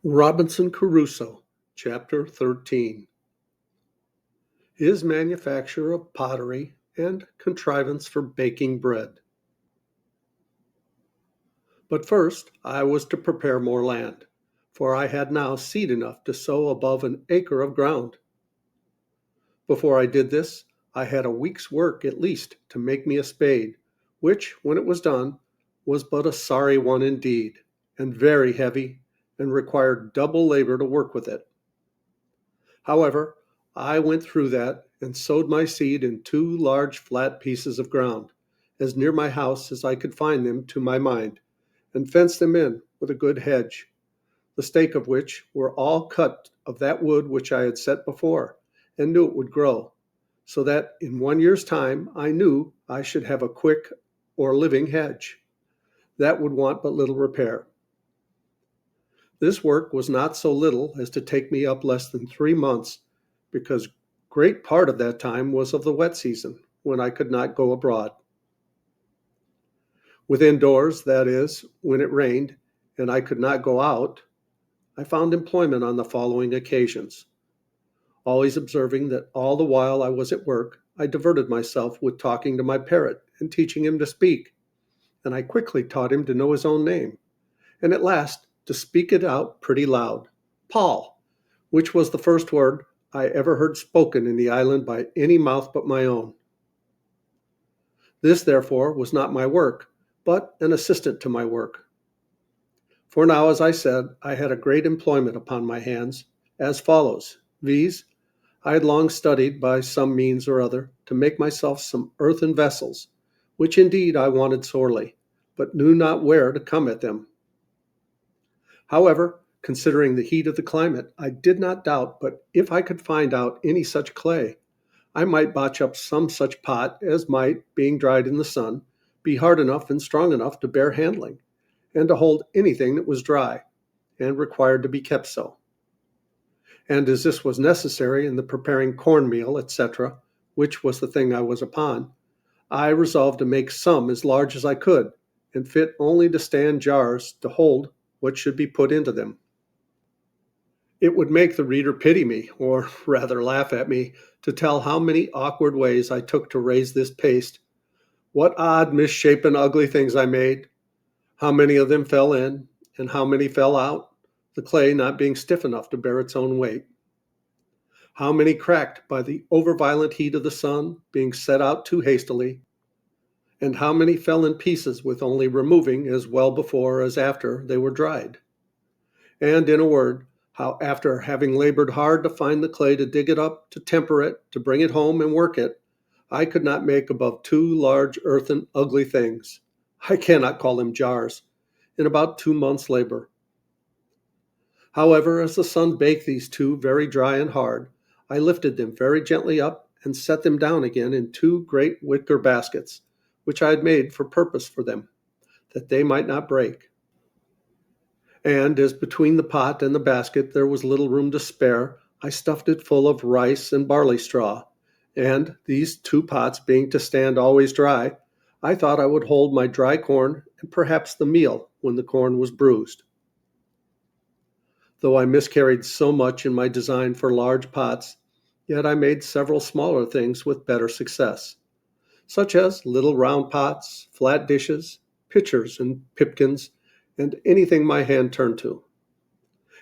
Robinson Crusoe, Chapter 13. His manufacture of pottery and contrivance for baking bread. But first I was to prepare more land, for I had now seed enough to sow above an acre of ground. Before I did this, I had a week's work at least to make me a spade, which, when it was done, was but a sorry one indeed, and very heavy, and required double labor to work with it. However, I went through that and sowed my seed in two large flat pieces of ground, as near my house as I could find them to my mind, and fenced them in with a good hedge, the stake of which were all cut of that wood which I had set before, and knew it would grow, so that in 1 year's time I knew I should have a quick or living hedge, that would want but little repair. This work was not so little as to take me up less than 3 months, because great part of that time was of the wet season, when I could not go abroad. Within doors, that is, when it rained, and I could not go out, I found employment on the following occasions, always observing that all the while I was at work, I diverted myself with talking to my parrot and teaching him to speak, and I quickly taught him to know his own name, and at last to speak it out pretty loud, Paul, which was the first word I ever heard spoken in the island by any mouth but my own. This, therefore, was not my work, but an assistant to my work. For now, as I said, I had a great employment upon my hands, as follows, viz. I had long studied, by some means or other, to make myself some earthen vessels, which indeed I wanted sorely, but knew not where to come at them. However, considering the heat of the climate, I did not doubt but if I could find out any such clay, I might botch up some such pot as might, being dried in the sun, be hard enough and strong enough to bear handling, and to hold anything that was dry, and required to be kept so. And as this was necessary in the preparing cornmeal, etc., which was the thing I was upon, I resolved to make some as large as I could, and fit only to stand jars to hold what should be put into them. It would make the reader pity me, or rather laugh at me, to tell how many awkward ways I took to raise this paste, what odd, misshapen, ugly things I made, how many of them fell in, and how many fell out, the clay not being stiff enough to bear its own weight. How many cracked by the over-violent heat of the sun, being set out too hastily, and how many fell in pieces with only removing, as well before as after they were dried. And, in a word, how after having labored hard to find the clay to dig it up, to temper it, to bring it home and work it, I could not make above two large earthen ugly things, I cannot call them jars, in about 2 months' labor. However, as the sun baked these two very dry and hard, I lifted them very gently up and set them down again in two great wicker baskets, which I had made for purpose for them, that they might not break. And as between the pot and the basket there was little room to spare, I stuffed it full of rice and barley straw, and, these two pots being to stand always dry, I thought I would hold my dry corn and perhaps the meal when the corn was bruised. Though I miscarried so much in my design for large pots, yet I made several smaller things with better success, such as little round pots, flat dishes, pitchers and pipkins, and anything my hand turned to.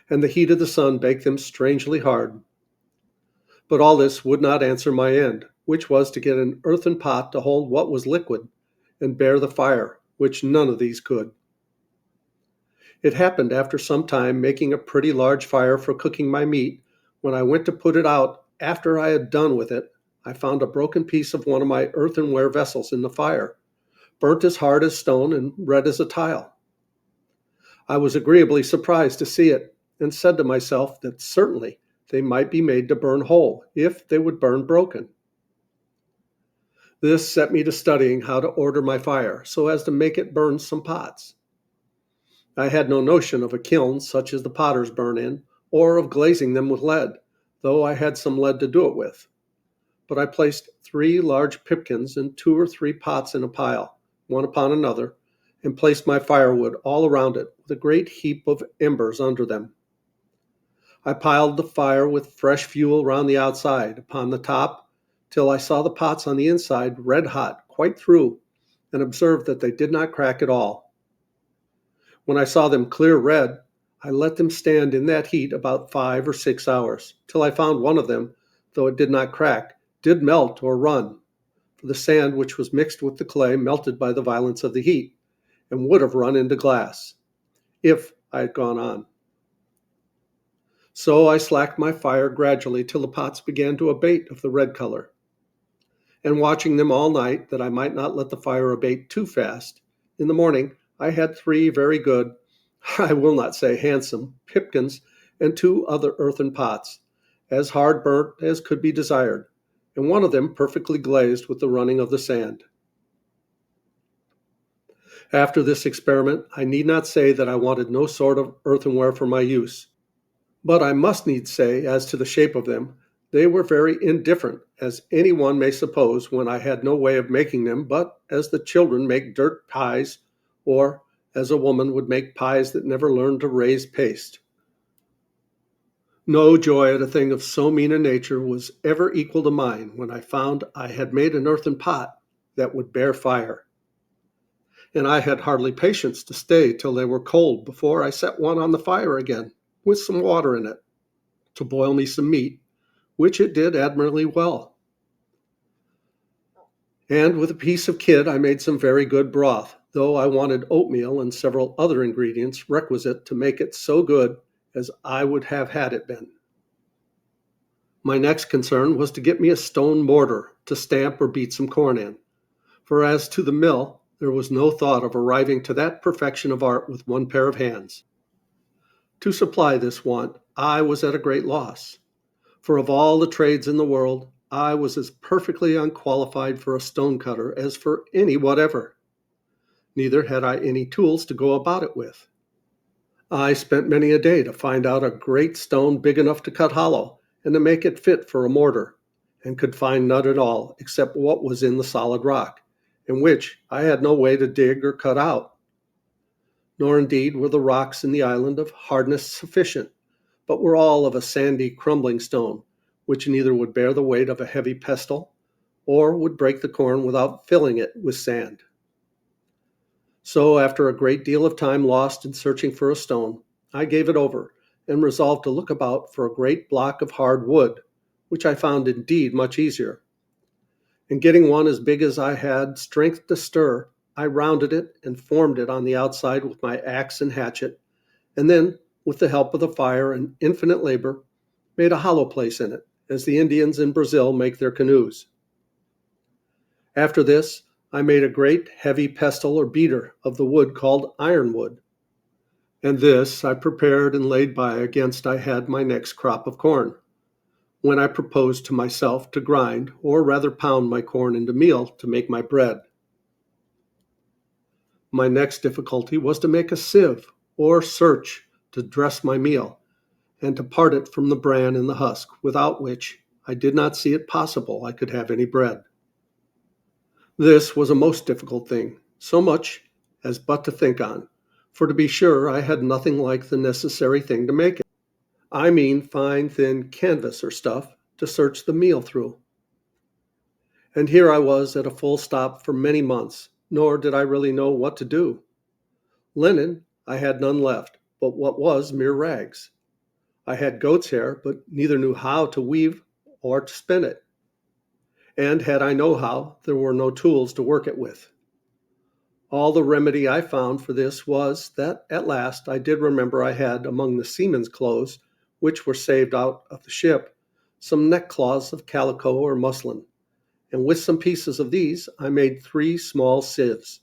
And the heat of the sun baked them strangely hard. But all this would not answer my end, which was to get an earthen pot to hold what was liquid, and bear the fire, which none of these could. It happened after some time making a pretty large fire for cooking my meat, when I went to put it out after I had done with it, I found a broken piece of one of my earthenware vessels in the fire, burnt as hard as stone and red as a tile. I was agreeably surprised to see it, and said to myself that certainly they might be made to burn whole, if they would burn broken. This set me to studying how to order my fire, so as to make it burn some pots. I had no notion of a kiln such as the potters burn in, or of glazing them with lead, though I had some lead to do it with. But I placed 3 large pipkins and 2 or 3 pots in a pile, one upon another, and placed my firewood all around it, with a great heap of embers under them. I piled the fire with fresh fuel round the outside, upon the top, till I saw the pots on the inside red hot quite through, and observed that they did not crack at all. When I saw them clear red, I let them stand in that heat about 5 or 6 hours, till I found one of them, though it did not crack, did melt or run, for the sand which was mixed with the clay melted by the violence of the heat, and would have run into glass, if I had gone on. So I slacked my fire gradually till the pots began to abate of the red color, and watching them all night, that I might not let the fire abate too fast, in the morning I had 3 very good, I will not say handsome, pipkins, and 2 other earthen pots, as hard burnt as could be desired, and one of them perfectly glazed with the running of the sand. After this experiment, I need not say that I wanted no sort of earthenware for my use. But I must needs say, as to the shape of them, they were very indifferent, as any one may suppose, when I had no way of making them but as the children make dirt pies, or as a woman would make pies that never learned to raise paste. No joy at a thing of so mean a nature was ever equal to mine when I found I had made an earthen pot that would bear fire, and I had hardly patience to stay till they were cold before I set one on the fire again, with some water in it, to boil me some meat, which it did admirably well. And with a piece of kid I made some very good broth, though I wanted oatmeal and several other ingredients requisite to make it so good as I would have had it been. My next concern was to get me a stone mortar to stamp or beat some corn in, for as to the mill, there was no thought of arriving to that perfection of art with one pair of hands. To supply this want, I was at a great loss, for of all the trades in the world, I was as perfectly unqualified for a stone cutter as for any whatever. Neither had I any tools to go about it with. I spent many a day to find out a great stone big enough to cut hollow, and to make it fit for a mortar, and could find none at all except what was in the solid rock, and which I had no way to dig or cut out. Nor indeed were the rocks in the island of hardness sufficient, but were all of a sandy, crumbling stone, which neither would bear the weight of a heavy pestle, or would break the corn without filling it with sand. So, after a great deal of time lost in searching for a stone, I gave it over, and resolved to look about for a great block of hard wood, which I found indeed much easier. And getting one as big as I had strength to stir, I rounded it and formed it on the outside with my axe and hatchet, and then, with the help of the fire and infinite labor, made a hollow place in it, as the Indians in Brazil make their canoes. After this, I made a great heavy pestle or beater of the wood called ironwood, and this I prepared and laid by against I had my next crop of corn, when I proposed to myself to grind, or rather pound my corn into meal to make my bread. My next difficulty was to make a sieve, or search, to dress my meal, and to part it from the bran and the husk, without which I did not see it possible I could have any bread. This was a most difficult thing, so much as but to think on, for to be sure I had nothing like the necessary thing to make it. I mean fine thin canvas or stuff to search the meal through. And here I was at a full stop for many months, nor did I really know what to do. Linen I had none left, but what was mere rags. I had goat's hair, but neither knew how to weave or to spin it. And had I know how, there were no tools to work it with. All the remedy I found for this was that at last I did remember I had among the seamen's clothes, which were saved out of the ship, some neckcloths of calico or muslin, and with some pieces of these I made 3 small sieves,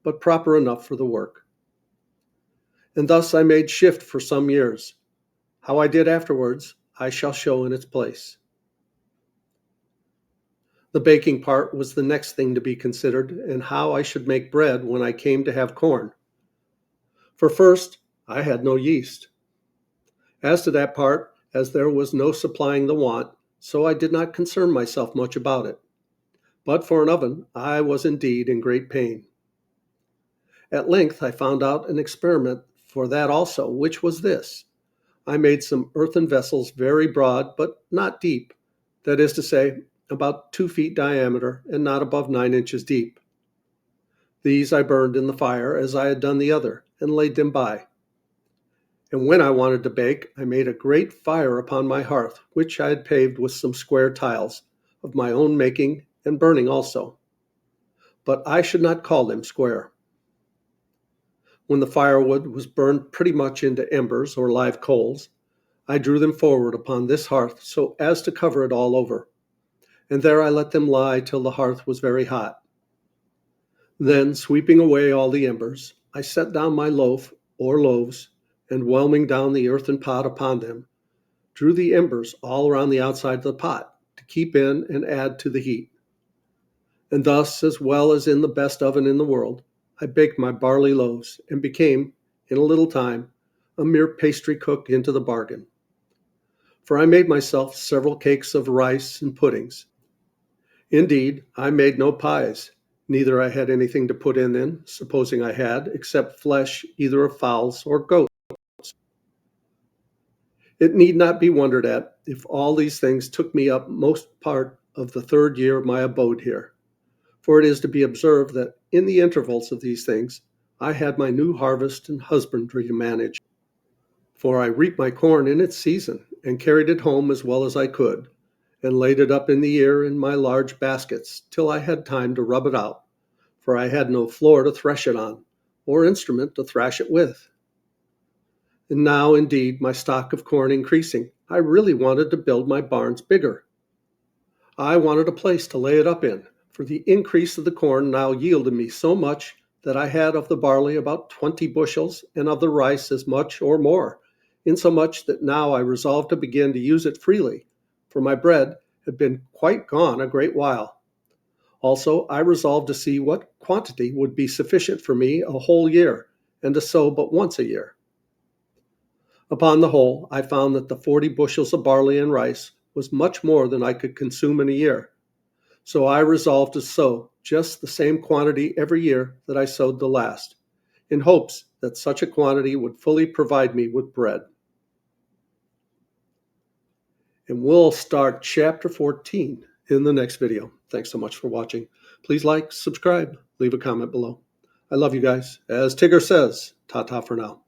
but proper enough for the work. And thus I made shift for some years. How I did afterwards, I shall show in its place. The baking part was the next thing to be considered, and how I should make bread when I came to have corn. For first, I had no yeast. As to that part, as there was no supplying the want, so I did not concern myself much about it. But for an oven, I was indeed in great pain. At length I found out an experiment for that also, which was this. I made some earthen vessels very broad, but not deep. That is to say, about 2 feet diameter and not above 9 inches deep. These I burned in the fire as I had done the other, and laid them by. And when I wanted to bake, I made a great fire upon my hearth, which I had paved with some square tiles, of my own making and burning also. But I should not call them square. When the firewood was burned pretty much into embers or live coals, I drew them forward upon this hearth so as to cover it all over, and there I let them lie till the hearth was very hot. Then, sweeping away all the embers, I set down my loaf or loaves, and whelming down the earthen pot upon them, drew the embers all around the outside of the pot to keep in and add to the heat. And thus, as well as in the best oven in the world, I baked my barley loaves, and became, in a little time, a mere pastry cook into the bargain. For I made myself several cakes of rice and puddings. Indeed, I made no pies, neither I had anything to put in them, supposing I had, except flesh either of fowls or goats. It need not be wondered at if all these things took me up most part of the 3rd year of my abode here. For it is to be observed that in the intervals of these things I had my new harvest and husbandry to manage. For I reaped my corn in its season, and carried it home as well as I could, and laid it up in the ear in my large baskets, till I had time to rub it out, for I had no floor to thresh it on, or instrument to thrash it with. And now, indeed, my stock of corn increasing, I really wanted to build my barns bigger. I wanted a place to lay it up in, for the increase of the corn now yielded me so much that I had of the barley about 20 bushels, and of the rice as much or more, insomuch that now I resolved to begin to use it freely, for my bread had been quite gone a great while. Also, I resolved to see what quantity would be sufficient for me a whole year, and to sow but once a year. Upon the whole, I found that the 40 bushels of barley and rice was much more than I could consume in a year. So I resolved to sow just the same quantity every year that I sowed the last, in hopes that such a quantity would fully provide me with bread. And we'll start chapter 14 in the next video. Thanks so much for watching. Please like, subscribe, leave a comment below. I love you guys. As Tigger says, ta-ta for now.